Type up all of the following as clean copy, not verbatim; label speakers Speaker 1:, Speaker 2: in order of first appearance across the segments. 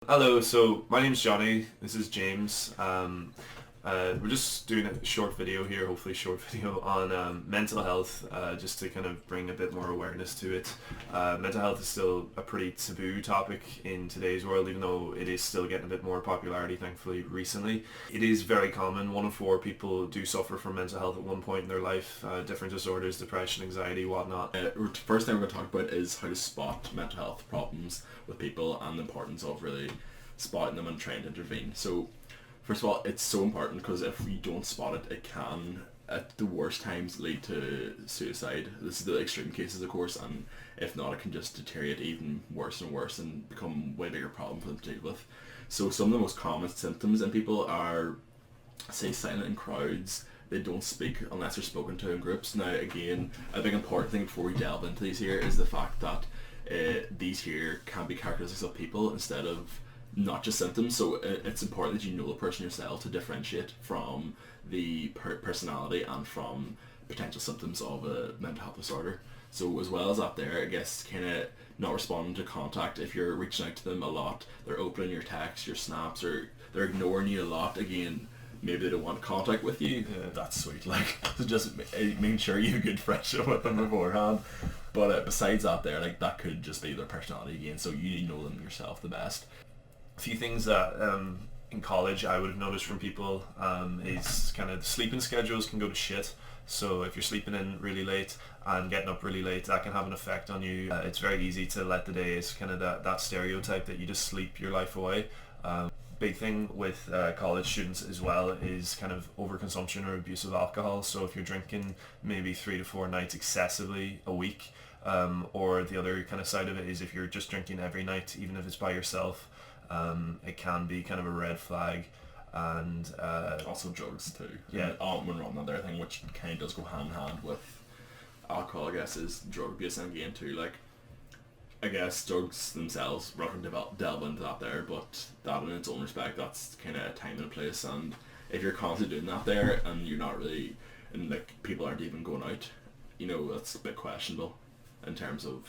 Speaker 1: Hello, so my name's Johnny, this is James. We're just doing a short video here, hopefully short video on mental health, just to kind of bring a bit more awareness to it. Mental health is still a pretty taboo topic in today's world, even though it is still getting a bit more popularity, thankfully, recently. It is very common. 1 in 4 people do suffer from mental health at one point in their life, different disorders, depression, anxiety, whatnot.
Speaker 2: First thing we're going to talk about is how to spot mental health problems with people and the importance of really spotting them and trying to intervene. So first of all, it's so important because if we don't spot it, it can at the worst times lead to suicide. This is the extreme cases, of course, and if not, it can just deteriorate even worse and worse and become a way bigger problem for them to deal with. So some of the most common symptoms in people are, say, silent in crowds. They don't speak unless they're spoken to in groups. Now, again, a big important thing before we delve into these here is the fact that these here can be characteristics of people instead of not just symptoms. So it's important that you know the person yourself to differentiate from the personality and from potential symptoms of a mental health disorder. So as well as that there, I guess, kind of not responding to contact. If you're reaching out to them a lot, they're opening your texts, your snaps, or they're ignoring you a lot. Again, maybe they don't want contact with you. That's sweet. Like, so just making sure you have a good friendship with them beforehand. But besides that there, like, that could just be their personality again. So you need to know them yourself the best.
Speaker 1: A few things that in college I would have noticed from people is kind of sleeping schedules can go to shit. So if you're sleeping in really late and getting up really late, that can have an effect on you. It's very easy to let the day, it's kind of that stereotype that you just sleep your life away. Big thing with college students as well is kind of overconsumption or abuse of alcohol. So if you're drinking maybe 3 to 4 nights excessively a week, or the other kind of side of it is if you're just drinking every night, even if it's by yourself, it can be kind of a red flag. And
Speaker 2: also drugs too.
Speaker 1: Yeah.
Speaker 2: When we're on another thing which kind of does go hand in hand with alcohol, I guess, is drug abuse. And again too, like, I guess drugs themselves, we're not going to delve into that there, but that in its own respect, that's kind of a time and a place. And if you're constantly doing that there and you're not really, and like people aren't even going out, you know, that's a bit questionable in terms of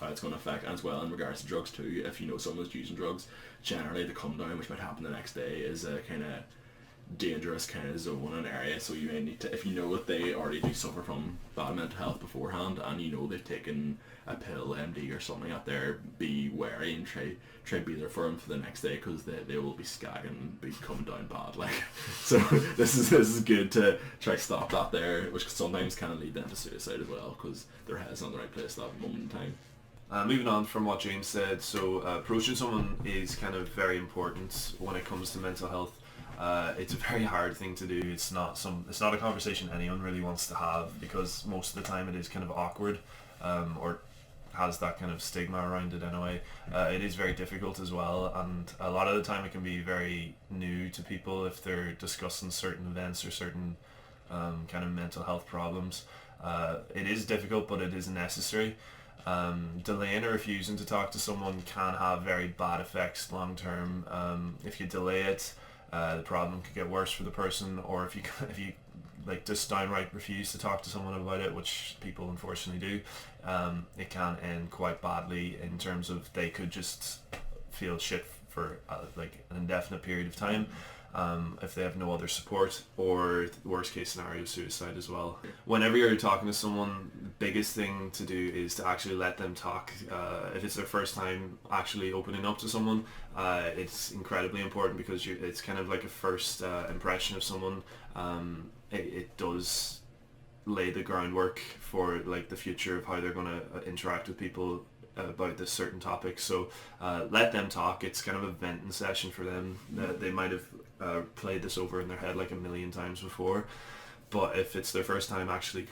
Speaker 2: how it's going to affect. And as well in regards to drugs too, if you know someone's using drugs, generally the come down which might happen the next day is a kind of dangerous kind of zone and area. So you may need to, if you know that they already do suffer from bad mental health beforehand and you know they've taken a pill, MD or something out there, be wary and try be there for them for the next day, because they will be skagging and be coming down bad, like. So this is good to try stop that there, which sometimes can lead them to suicide as well because their head's not in the right place at that moment in time.
Speaker 1: Moving on from what James said, so approaching someone is kind of very important when it comes to mental health. It's a very hard thing to do. It's not a conversation anyone really wants to have, because most of the time it is kind of awkward, or has that kind of stigma around it anyway. It is very difficult as well, and a lot of the time it can be very new to people if they're discussing certain events or certain kind of mental health problems. It is difficult, but it is necessary. Delaying or refusing to talk to someone can have very bad effects long term. If you delay it, the problem could get worse for the person, or if you like just downright refuse to talk to someone about it, which people unfortunately do, it can end quite badly in terms of they could just feel shit for like an indefinite period of time. If they have no other support, or worst case scenario, suicide as well. Whenever you're talking to someone, the biggest thing to do is to actually let them talk. If it's their first time actually opening up to someone, it's incredibly important, because it's kind of like a first impression of someone. It does lay the groundwork for like the future of how they're going to interact with people about this certain topic. So let them talk. It's kind of a venting session for them. They might have played this over in their head like a million times before, but if it's their first time actually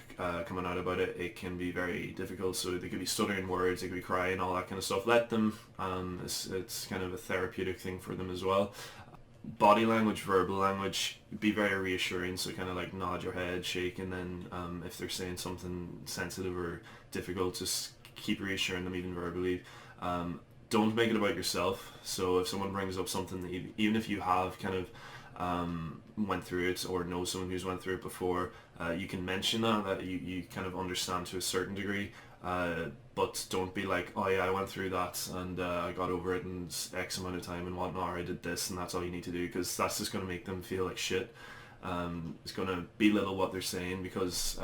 Speaker 1: coming out about it, it can be very difficult. So they could be stuttering words, they could be crying, all that kind of stuff. Let them. It's kind of a therapeutic thing for them as well. Body language, verbal language, be very reassuring. So kind of like nod your head, shake, and then if they're saying something sensitive or difficult, just keep reassuring them even verbally. Don't make it about yourself. So if someone brings up something that even if you have kind of went through it or know someone who's went through it before, you can mention that you kind of understand to a certain degree, But don't be like, oh yeah, I went through that and I got over it in X amount of time and whatnot, or I did this, and that's all you need to do, because that's just going to make them feel like shit. It's going to belittle what they're saying, because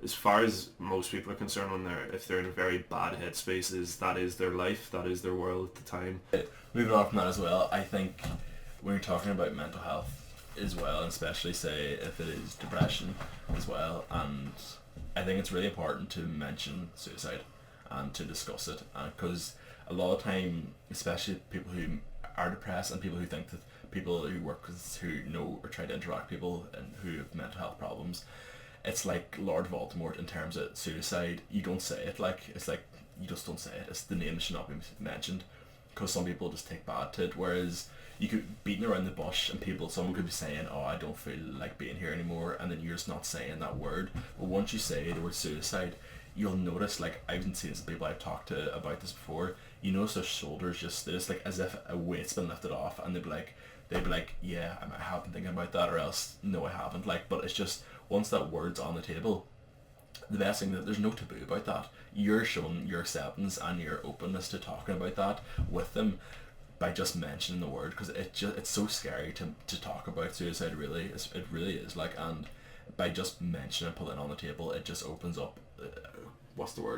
Speaker 1: as far as most people are concerned, if they're in a very bad headspace, that is their life, that is their world at the time.
Speaker 2: Moving on from that as well, I think when you're talking about mental health as well, and especially say if it is depression as well, and I think it's really important to mention suicide and to discuss it, because a lot of time, especially people who are depressed and people who think that people who work with, who know or try to interact with people and who have mental health problems, it's like Lord Voldemort in terms of suicide. You don't say it, it's like you just don't say it. It's the name should not be mentioned, because some people just take bad to it, whereas you could be beating around the bush and someone could be saying, oh, I don't feel like being here anymore, and then you're just not saying that word. But once you say the word suicide, you'll notice, like I've been seeing some people I've talked to about this before, you notice their shoulders just like as if a weight's been lifted off, and they'd be like, yeah, I have been thinking about that, or else no, I haven't. But it's just, once that word's on the table, the best thing, that there's no taboo about that. You're showing your acceptance and your openness to talking about that with them by just mentioning the word, because it's so scary to talk about suicide. It really is, and by just mentioning it, putting it on the table, it just opens up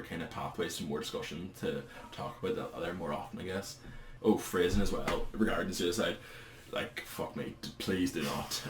Speaker 2: kind of pathways to more discussion, to talk about that there more often, I guess. Phrasing as well regarding suicide, fuck me, please do not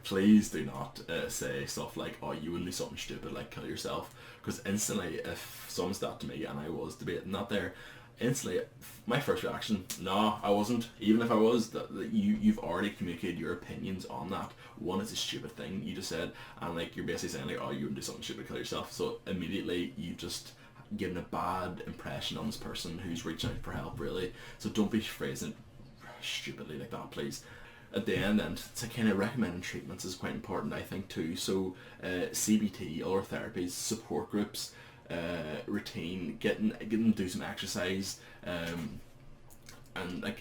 Speaker 2: please do not say stuff like, oh, you would do something stupid like kill yourself, because instantly, if someone said that to me and I was debating that there, instantly my first reaction, no, I wasn't. Even if I was, that you've already communicated your opinions on that. One, it's a stupid thing you just said, and you're basically saying oh, you would do something stupid, kill yourself. So immediately you just given a bad impression on this person who's reaching out for help, really. So don't be phrasing stupidly like that, please. At the end, and to kind of recommending treatments is quite important, I think, too. So CBT, other therapies, support groups, routine, getting them to do some exercise, and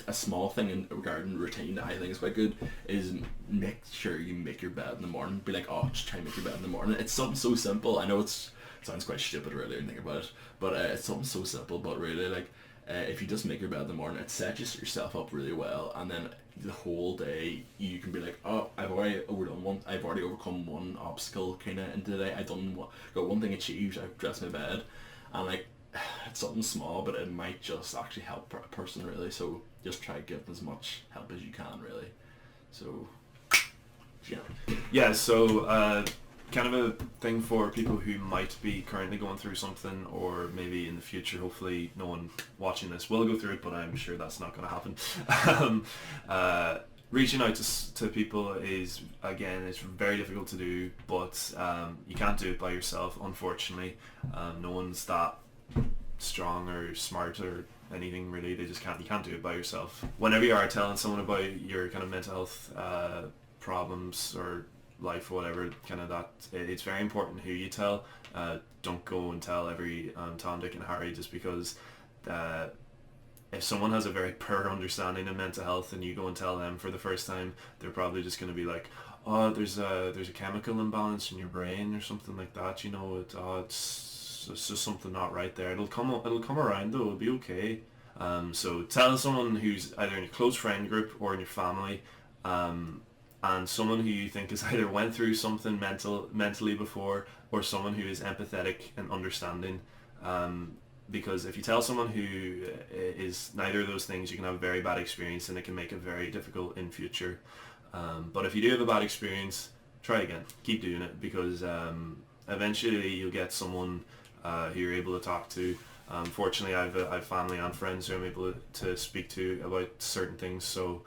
Speaker 2: a small thing regarding routine that I think is quite good is make sure you make your bed in the morning. Be like, oh, just try and make your bed in the morning. It's something so simple. I know it sounds quite stupid really when you think about it, but it's something so simple, but really if you just make your bed in the morning, it sets yourself up really well, and then the whole day you can be like, oh, I've already overcome one obstacle kind of in the day. Got one thing achieved. I've dressed my bed, and it's something small, but it might just actually help a person, really. So just try to give as much help as you can, really. So
Speaker 1: yeah. So kind of a thing for people who might be currently going through something, or maybe in the future, hopefully no one watching this will go through it, but I'm sure that's not going to happen. Reaching out to people is, again, it's very difficult to do, but you can't do it by yourself, unfortunately. No one's that strong or smart or anything, really. You can't do it by yourself. Whenever you are telling someone about your kind of mental health problems or life or whatever, kind of that, it's very important who you tell. Don't go and tell every Tom, Dick and Harry, just because if someone has a very poor understanding of mental health and you go and tell them for the first time, they're probably just going to be like, oh, there's a chemical imbalance in your brain or something like that, it's just something not right there. It'll come around though, it'll be okay. So tell someone who's either in your close friend group or in your family, and someone who you think has either went through something mentally before, or someone who is empathetic and understanding. Because if you tell someone who is neither of those things, you can have a very bad experience, and it can make it very difficult in future. But if you do have a bad experience, try again. Keep doing it, because eventually you'll get someone who you're able to talk to. Fortunately, I've family and friends who I'm able to speak to about certain things, so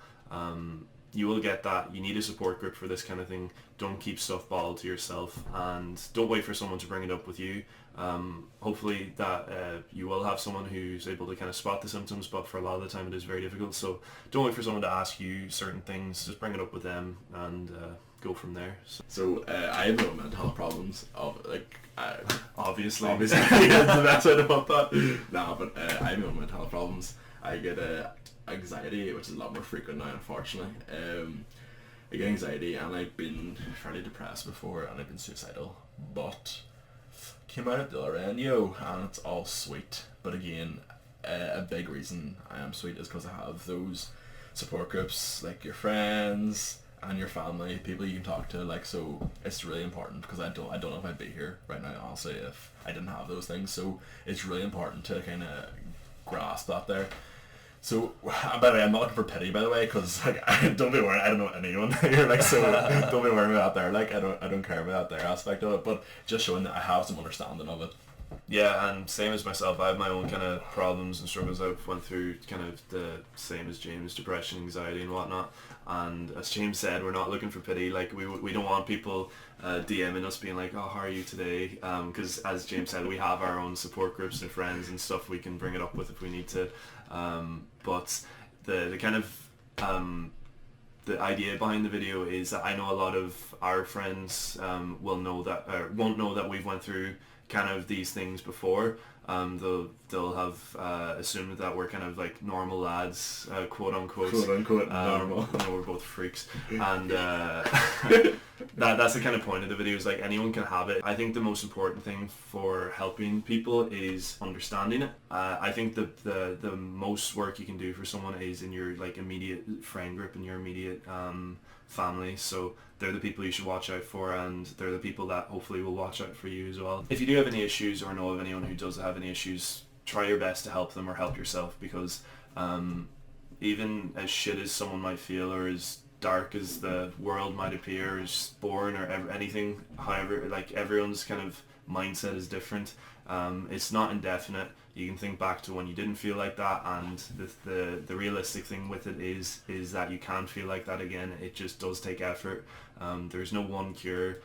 Speaker 1: you will get that. You need a support group for this kind of thing. Don't keep stuff bottled to yourself, and don't wait for someone to bring it up with you. Hopefully that you will have someone who's able to kind of spot the symptoms, but for a lot of the time it is very difficult. So don't wait for someone to ask you certain things. Just bring it up with them and go from there.
Speaker 2: So I have no mental health problems.
Speaker 1: Obviously.
Speaker 2: That's why I put that. Nah, but I have no mental health problems. I get anxiety, which is a lot more frequent now, unfortunately. I get anxiety, and I've been fairly depressed before, and I've been suicidal. But came out at the other end, and it's all sweet. But again, a big reason I am sweet is because I have those support groups, like your friends and your family, people you can talk to, like, so it's really important, because I don't know if I'd be here right now, honestly, if I didn't have those things. So it's really important to kind of grasp that there. So, by the way, I'm not looking for pity, by the way, because like, don't be worried, I don't know anyone here, like, so don't be worried about that there, like, I don't care about that there aspect of it, but just showing that I have some understanding of it.
Speaker 1: Yeah, and same as myself, I have my own kind of problems and struggles. I've went through kind of the same as James, depression, anxiety and whatnot. And as James said, we're not looking for pity. Like, we don't want people DMing us being like, oh, how are you today? Because as James said, we have our own support groups and friends and stuff we can bring it up with if we need to. But the kind of the idea behind the video is that I know a lot of our friends won't know that we've went through kind of these things before. They'll have assumed that we're kind of like normal lads, quote unquote normal. We're both freaks, and that's the kind of point of the video, is like anyone can have it. I think the most important thing for helping people is understanding it. I think the most work you can do for someone is in your like immediate friend group, in your immediate family. So they're the people you should watch out for, and they're the people that hopefully will watch out for you as well. If you do have any issues or know of anyone who does have any issues, try your best to help them or help yourself, because even as shit as someone might feel, or as dark as the world might appear, or as boring or anything, however, like everyone's kind of mindset is different. It's not indefinite. You can think back to when you didn't feel like that, and the realistic thing with it is that you can feel like that again. It just does take effort. There's no one cure.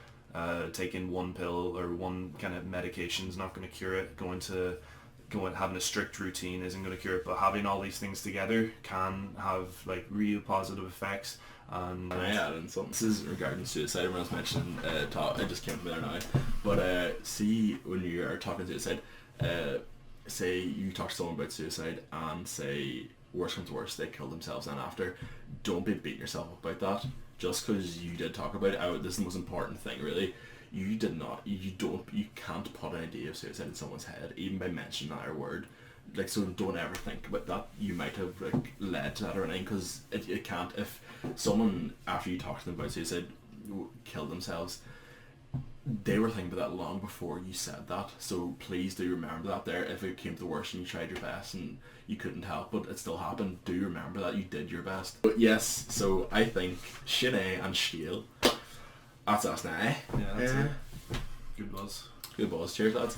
Speaker 1: Taking one pill or one kind of medication is not going to cure it. Having a strict routine isn't going to cure it, but having all these things together can have like real positive effects. And
Speaker 2: I add in something. This is regarding suicide. Everyone's mentioning it just came to me there now. But see, when you are talking suicide, say you talk to someone about suicide and say worst comes to worst, they kill themselves, and after, don't be beating yourself up about that. Just because you did talk about it, this is the most important thing really. You can't put an idea of suicide in someone's head, even by mentioning that word. Like, so don't ever think about that. You might have like led to that or anything, because it can't. If someone, after you talk to them about suicide, killed themselves, they were thinking about that long before you said that. So please do remember that there. If it came to the worst and you tried your best and you couldn't help but it still happened, do remember that you did your best. But yes, so I think Sinead and Shiel, that's us now.
Speaker 1: Yeah, that's it. Good buzz.
Speaker 2: Good buzz. Cheers, lads.